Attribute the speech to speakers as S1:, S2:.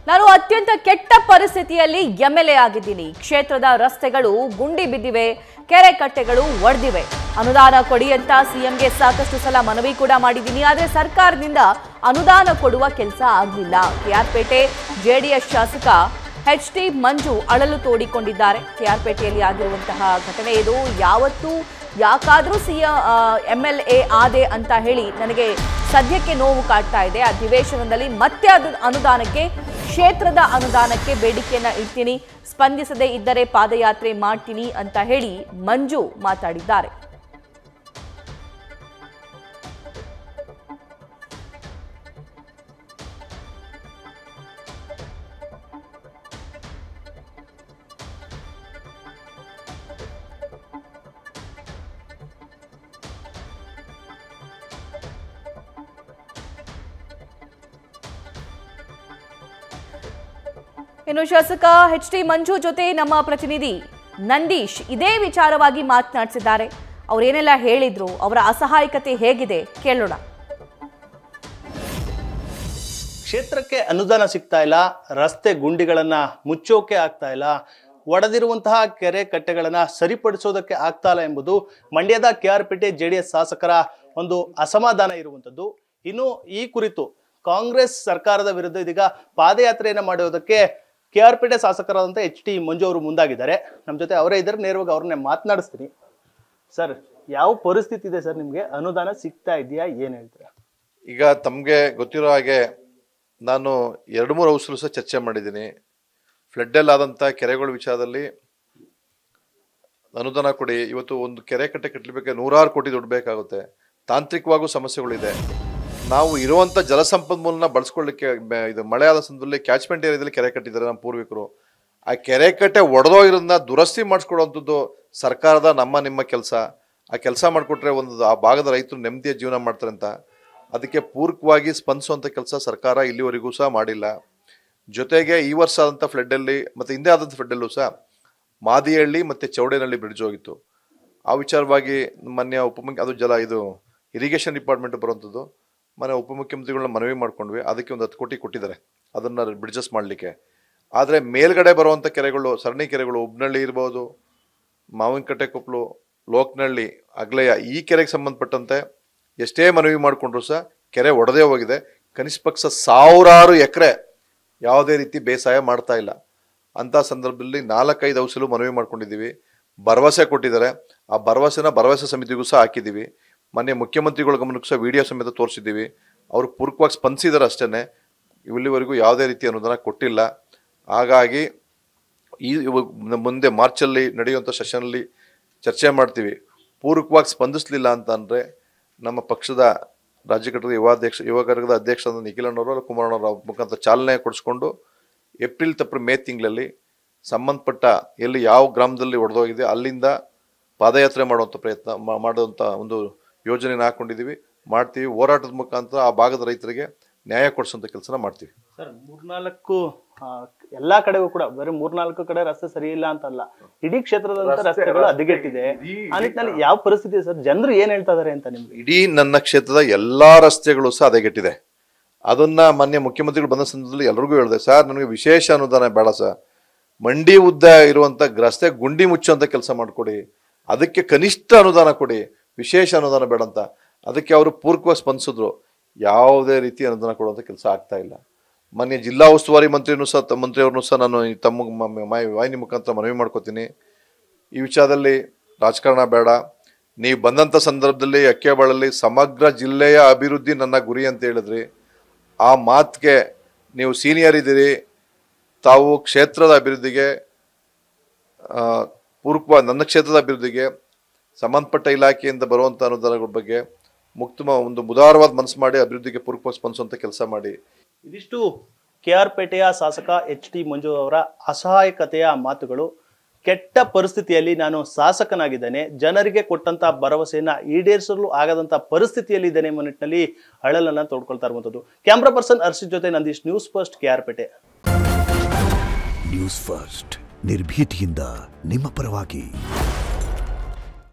S1: ನಾನು ಅತ್ಯಂತ ಕೆಟ್ಟ ಪರಿಸ್ಥಿತಿಯಲ್ಲಿ ಎಂಎಲ್ಎ ಆಗಿದ್ದೀನಿ. ಕ್ಷೇತ್ರದ ರಸ್ತೆಗಳು ಗುಂಡಿ ಬಿದ್ದಿವೆ, ಕೆರೆ ಕಟ್ಟೆಗಳು ಒಡೆದಿವೆ. ಅನುದಾನ ಕೊಡಿ ಅಂತ ಸಿಎಂಗೆ ಸಾಕಷ್ಟು ಸಲ ಮನವಿ ಕೂಡ ಮಾಡಿದ್ದೀನಿ. ಆದರೆ ಸರ್ಕಾರದಿಂದ ಅನುದಾನ ಕೊಡುವ ಕೆಲಸ ಆಗಲಿಲ್ಲ. ಕೆಆರ್ಪೇಟೆ ಜೆಡಿಎಸ್ ಶಾಸಕ HT ಮಂಜು ಅಳಲು ತೋಡಿಕೊಂಡಿದ್ದಾರೆ. ಕೆಆರ್ಪೇಟೆಯಲ್ಲಿ ಆಗಿರುವಂತಹ ಘಟನೆ ಇದು. ಯಾಕಾದ್ರೂ MLA ಆದೆ ಅಂತ ಹೇಳಿ ನನಗೆ ಸದ್ಯಕ್ಕೆ ನೋವು ಕಾಡ್ತಾ ಇದೆ. ಅಧಿವೇಶನದಲ್ಲಿ ಮತ್ತೆ ಅನುದಾನಕ್ಕೆ, ಕ್ಷೇತ್ರದ ಅನುದಾನಕ್ಕೆ ಬೇಡಿಕೆಯನ್ನ ಇಡ್ತೀನಿ. ಸ್ಪಂದಿಸದೇ ಇದ್ದರೆ ಪಾದಯಾತ್ರೆ ಮಾಡ್ತೀನಿ ಅಂತ ಹೇಳಿ ಮಂಜು ಮಾತಾಡಿದ್ದಾರೆ. ಇನ್ನು ಶಾಸಕ HT ಮಂಜು ಜೊತೆ ನಮ್ಮ ಪ್ರತಿನಿಧಿ ನಂದೀಶ್ ಇದೇ ವಿಚಾರವಾಗಿ ಮಾತನಾಡಿಸಿದ್ದಾರೆ. ಅವರೇನೆಲ್ಲ ಹೇಳಿದ್ರು, ಅವರ ಅಸಹಾಯಕತೆ ಹೇಗಿದೆ ಕೇಳೋಣ.
S2: ಕ್ಷೇತ್ರಕ್ಕೆ ಅನುದಾನ ಸಿಗ್ತಾ ಇಲ್ಲ, ರಸ್ತೆ ಗುಂಡಿಗಳನ್ನ ಮುಚ್ಚೋಕೆ ಆಗ್ತಾ ಇಲ್ಲ, ಒಡೆದಿರುವಂತಹ ಕೆರೆ ಕಟ್ಟೆಗಳನ್ನ ಸರಿಪಡಿಸೋದಕ್ಕೆ ಆಗ್ತಾ ಇಲ್ಲ ಎಂಬುದು ಮಂಡ್ಯದ ಕೆಆರ್ಪೇಟೆ JDS ಶಾಸಕರ ಒಂದು ಅಸಮಾಧಾನ ಇರುವಂತದ್ದು. ಇನ್ನು ಈ ಕುರಿತು ಕಾಂಗ್ರೆಸ್ ಸರ್ಕಾರದ ವಿರುದ್ಧ ಇದೀಗ ಪಾದಯಾತ್ರೆಯನ್ನ ಮಾಡುವುದಕ್ಕೆ ಕೆಆರ್ಪೇಟೆ ಶಾಸಕರಾದಂಥ HT ಮಂಜು ಅವರು ಮುಂದಾಗಿದ್ದಾರೆ. ನಮ್ಮ ಜೊತೆ ಅವರೇ ಇದ್ದಾರೆ, ನೇರವಾಗಿ ಅವ್ರನ್ನೇ ಮಾತನಾಡಿಸ್ತೀನಿ. ಸರ್, ಯಾವ ಪರಿಸ್ಥಿತಿ ಇದೆ ಸರ್? ನಿಮಗೆ ಅನುದಾನ ಸಿಗ್ತಾ ಇದೆಯಾ, ಏನು ಹೇಳ್ತೀರಾ?
S3: ಈಗ ತಮಗೆ ಗೊತ್ತಿರೋ ಹಾಗೆ ನಾನು 2-3 ಅವಸರು ಸಹ ಚರ್ಚೆ ಮಾಡಿದ್ದೀನಿ. ಫ್ಲಡ್ಡಲ್ಲಿ ಆದಂಥ ಕೆರೆಗಳ ವಿಚಾರದಲ್ಲಿ ಅನುದಾನ ಕೊಡಿ. ಇವತ್ತು ಒಂದು ಕೆರೆ ಕಟ್ಟೆ ಕಟ್ಟಲಿಕ್ಕೆ 100 ಕೋಟಿ ದುಡ್ಡು ಬೇಕಾಗುತ್ತೆ. ತಾಂತ್ರಿಕವಾಗೂ ಸಮಸ್ಯೆಗಳಿದೆ. ನಾವು ಇರುವಂಥ ಜಲಸಂಪನ್ಮೂಲನ ಬಳಸ್ಕೊಳ್ಳಿಕ್ಕೆ ಇದು ಮಳೆ ಆದ ಸಂದರ್ಭದಲ್ಲಿ ಕ್ಯಾಚ್ಮೆಂಟ್ ಏರಿಯಾದಲ್ಲಿ ಕೆರೆ ಕಟ್ಟಿದ್ದಾರೆ ನಮ್ಮ ಪೂರ್ವಿಕರು. ಆ ಕೆರೆ ಕಟ್ಟೆ ಒಡೆದೋಗಿರೋದನ್ನ ದುರಸ್ತಿ ಮಾಡಿಸ್ಕೊಡುವಂಥದ್ದು ಸರ್ಕಾರದ ನಿಮ್ಮ ಕೆಲಸ. ಆ ಕೆಲಸ ಮಾಡಿಕೊಟ್ರೆ ಆ ಭಾಗದ ರೈತರು ನೆಮ್ಮದಿಯ ಜೀವನ ಮಾಡ್ತಾರೆ ಅಂತ ಅದಕ್ಕೆ ಪೂರಕವಾಗಿ ಸ್ಪಂದಿಸುವಂಥ ಕೆಲಸ ಸರ್ಕಾರ ಇಲ್ಲಿವರೆಗೂ ಸಹ ಮಾಡಿಲ್ಲ. ಜೊತೆಗೆ ಈ ವರ್ಷ ಆದಂಥ ಫ್ಲಡ್ಡಲ್ಲಿ ಮತ್ತು ಹಿಂದೆ ಆದಂಥ ಫ್ಲಡ್ಡಲ್ಲೂ ಸಹ ಮಾದಿಹಳ್ಳಿ ಮತ್ತು ಚೌಡೇನಹಳ್ಳಿ ಬ್ರಿಡ್ಜ್ ಹೋಗಿತ್ತು. ಆ ವಿಚಾರವಾಗಿ ಮಾನ್ಯ ಇದು ಇರಿಗೇಷನ್ ಡಿಪಾರ್ಟ್ಮೆಂಟ್ ಬರುವಂಥದ್ದು ಮನೆ ಉಪಮುಖ್ಯಮಂತ್ರಿಗಳನ್ನ ಮನವಿ ಮಾಡ್ಕೊಂಡ್ವಿ. ಅದಕ್ಕೆ ಒಂದು 10 ಕೋಟಿ ಕೊಟ್ಟಿದ್ದಾರೆ ಅದನ್ನು ಬ್ರಿಡ್ಜಸ್ ಮಾಡಲಿಕ್ಕೆ. ಆದರೆ ಮೇಲ್ಗಡೆ ಬರುವಂಥ ಕೆರೆಗಳು, ಸರಣಿ ಕೆರೆಗಳು, ಉಬ್ನಳ್ಳಿ ಇರ್ಬೋದು, ಮಾವಿನಕಟ್ಟೆ ಕೊಪ್ಪಲು, ಲೋಕನಹಳ್ಳಿ, ಅಗ್ಲಯ್ಯ, ಈ ಕೆರೆಗೆ ಸಂಬಂಧಪಟ್ಟಂತೆ ಎಷ್ಟೇ ಮನವಿ ಮಾಡಿಕೊಂಡ್ರು ಸಹ ಕೆರೆ ಒಡೆದೇ ಹೋಗಿದೆ. ಕನಿಷ್ಠ ಪಕ್ಷ 1000 ಎಕರೆ ಯಾವುದೇ ರೀತಿ ಬೇಸಾಯ ಮಾಡ್ತಾ ಇಲ್ಲ. ಅಂಥ ಸಂದರ್ಭದಲ್ಲಿ 4-5 ಅವಸಲು ಮನವಿ ಮಾಡ್ಕೊಂಡಿದ್ದೀವಿ. ಭರವಸೆ ಕೊಟ್ಟಿದ್ದಾರೆ. ಆ ಭರವಸೆ ಸಮಿತಿಗೂ ಸಹ ಹಾಕಿದ್ದೀವಿ. ಮೊನ್ನೆ ಮುಖ್ಯಮಂತ್ರಿಗಳ ಗಮನಕ್ಕೂ ಸಹ ವಿಡಿಯೋ ಸಮೇತ ತೋರಿಸಿದ್ದೀವಿ. ಅವರು ಪೂರಕವಾಗಿ ಸ್ಪಂದಿಸಿದ್ದಾರೆ ಅಷ್ಟೇ. ಇಲ್ಲಿವರೆಗೂ ಯಾವುದೇ ರೀತಿ ಅನುದಾನ ಕೊಟ್ಟಿಲ್ಲ. ಹಾಗಾಗಿ ಮುಂದೆ ಮಾರ್ಚಲ್ಲಿ ನಡೆಯುವಂಥ ಸೆಷನಲ್ಲಿ ಚರ್ಚೆ ಮಾಡ್ತೀವಿ. ಪೂರಕವಾಗಿ ಸ್ಪಂದಿಸಲಿಲ್ಲ ಅಂತಂದರೆ ನಮ್ಮ ಪಕ್ಷದ ರಾಜ್ಯ ಘಟಕದ ಯುವ ಘಟಕದ ಅಧ್ಯಕ್ಷರಾದ ನಿಖಿಲಣ್ಣವರು, ಕುಮಾರಣ್ಣವರ ಮುಖಾಂತರ ಚಾಲನೆ ಕೊಡಿಸ್ಕೊಂಡು ಏಪ್ರಿಲ್ ಮೇ ತಿಂಗಳಲ್ಲಿ ಸಂಬಂಧಪಟ್ಟ ಎಲ್ಲಿ ಯಾವ ಗ್ರಾಮದಲ್ಲಿ ಒಡೆದೋಗಿದೆ ಅಲ್ಲಿಂದ ಪಾದಯಾತ್ರೆ ಮಾಡುವಂಥ ಒಂದು ಯೋಜನೆನ ಹಾಕೊಂಡಿದ್ದೀವಿ, ಮಾಡ್ತೀವಿ. ಹೋರಾಟದ ಮುಖಾಂತರ ಆ ಭಾಗದ ರೈತರಿಗೆ ನ್ಯಾಯ ಕೊಡಿಸುವಂಥ ಕೆಲಸನ ಮಾಡ್ತೀವಿ.
S2: ಸರ್, 3-4 ಎಲ್ಲಾ ಕಡೆಗೂ ಕೂಡ ಬರೀ 3-4 ಕಡೆ ರಸ್ತೆ ಸರಿ ಇಲ್ಲ ಅಂತಲ್ಲ, ಇಡೀ ಕ್ಷೇತ್ರದಂತ ರಸ್ತೆಗಳು ಹದಗೆಟ್ಟಿದೆ. ಆ ನಿಟ್ಟಿನಲ್ಲಿ ಯಾವ ಪರಿಸ್ಥಿತಿ ಸರ್? ಜನರು ಏನ್ ಹೇಳ್ತಾ ಇದಾರೆ ಅಂತ ನಿಮ್ಗೆ?
S3: ಇಡೀ ನನ್ನ ಕ್ಷೇತ್ರದ ಎಲ್ಲಾ ರಸ್ತೆಗಳು ಸಹ ಹದಗೆಟ್ಟಿದೆ. ಅದನ್ನ ಮಾನ್ಯ ಮುಖ್ಯಮಂತ್ರಿಗಳು ಬಂದ ಸಂದರ್ಭದಲ್ಲಿ ಎಲ್ರಿಗೂ ಹೇಳಿದೆ, ಸರ್ ನನಗೆ ವಿಶೇಷ ಅನುದಾನ ಬೇಡ ಸರ್, ಮಂಡಿ ಉದ್ದ ಇರುವಂತ ರಸ್ತೆ ಗುಂಡಿ ಮುಚ್ಚುವಂತ ಕೆಲಸ ಮಾಡಿಕೊಡಿ, ಅದಕ್ಕೆ ಕನಿಷ್ಠ ಅನುದಾನ ಕೊಡಿ, ವಿಶೇಷ ಅನುದಾನ ಬೇಡ ಅಂತ. ಅದಕ್ಕೆ ಅವರು ಪೂರಕವಾಗಿ ಸ್ಪಂದಿಸಿದ್ರು. ಯಾವುದೇ ರೀತಿ ಅನುದಾನ ಕೊಡುವಂಥ ಕೆಲಸ ಆಗ್ತಾ ಇಲ್ಲ. ಮಾನ್ಯ ಜಿಲ್ಲಾ ಉಸ್ತುವಾರಿ ಮಂತ್ರಿಯವ್ರನ್ನೂ ಸಹ ನಾನು ತಮ್ಮ ವಾಹಿನಿ ಮುಖಾಂತರ ಮನವಿ ಮಾಡ್ಕೋತೀನಿ. ಈ ವಿಚಾರದಲ್ಲಿ ರಾಜಕಾರಣ ಬೇಡ. ನೀವು ಬಂದಂಥ ಸಂದರ್ಭದಲ್ಲಿ ಅಕ್ಕೆಬಾಳಲ್ಲಿ ಸಮಗ್ರ ಜಿಲ್ಲೆಯ ಅಭಿವೃದ್ಧಿ ನನ್ನ ಗುರಿ ಅಂತ ಹೇಳಿದ್ರಿ. ಆ ಮಾತಿಗೆ ನೀವು ಸೀನಿಯರ್ ಇದ್ದೀರಿ. ತಾವು ಕ್ಷೇತ್ರದ ಅಭಿವೃದ್ಧಿಗೆ ಪೂರಕವಾಗಿ ನನ್ನ ಕ್ಷೇತ್ರದ ಅಭಿವೃದ್ಧಿಗೆ ಸಂಬಂಧಪಟ್ಟ ಇಲಾಖೆಯಿಂದ ಬರುವಂಥ ಅನುದಾನಗಳ ಬಗ್ಗೆ ಒಂದು ಉದಾರವಾದ ಮನಸ್ಸು ಮಾಡಿ ಅಭಿವೃದ್ಧಿಗೆ ಪೂರಕವಾಗಿ ಸ್ಪಂದಿಸುವಂಥ ಕೆಲಸ ಮಾಡಿ.
S2: ಇದಿಷ್ಟು ಕೆಆರ್ಪೇಟೆಯ ಶಾಸಕ HT ಮಂಜು ಅವರ ಅಸಹಾಯಕತೆಯ ಮಾತುಗಳು. ಕೆಟ್ಟ ಪರಿಸ್ಥಿತಿಯಲ್ಲಿ ನಾನು ಶಾಸಕನಾಗಿದ್ದೇನೆ, ಜನರಿಗೆ ಕೊಟ್ಟಂತ ಭರವಸೆಯನ್ನ ಈಡೇರಿಸಲು ಆಗದಂತ ಪರಿಸ್ಥಿತಿಯಲ್ಲಿ ಇದ್ದೇನೆ ಎಂಬ ನಿಟ್ಟಿನಲ್ಲಿ ಅಳಲನ್ನ ತೋಡ್ಕೊಳ್ತಾ ಇರುವಂತದ್ದು. ಕ್ಯಾಮ್ರಾ ಪರ್ಸನ್ ಹರ್ಷಿತ್ ಜೊತೆ Nandish, news first, KR Pete.
S4: News first, ನಿರ್ಭೀತಿಯಿಂದ ನಿಮ್ಮ ಪರವಾಗಿ.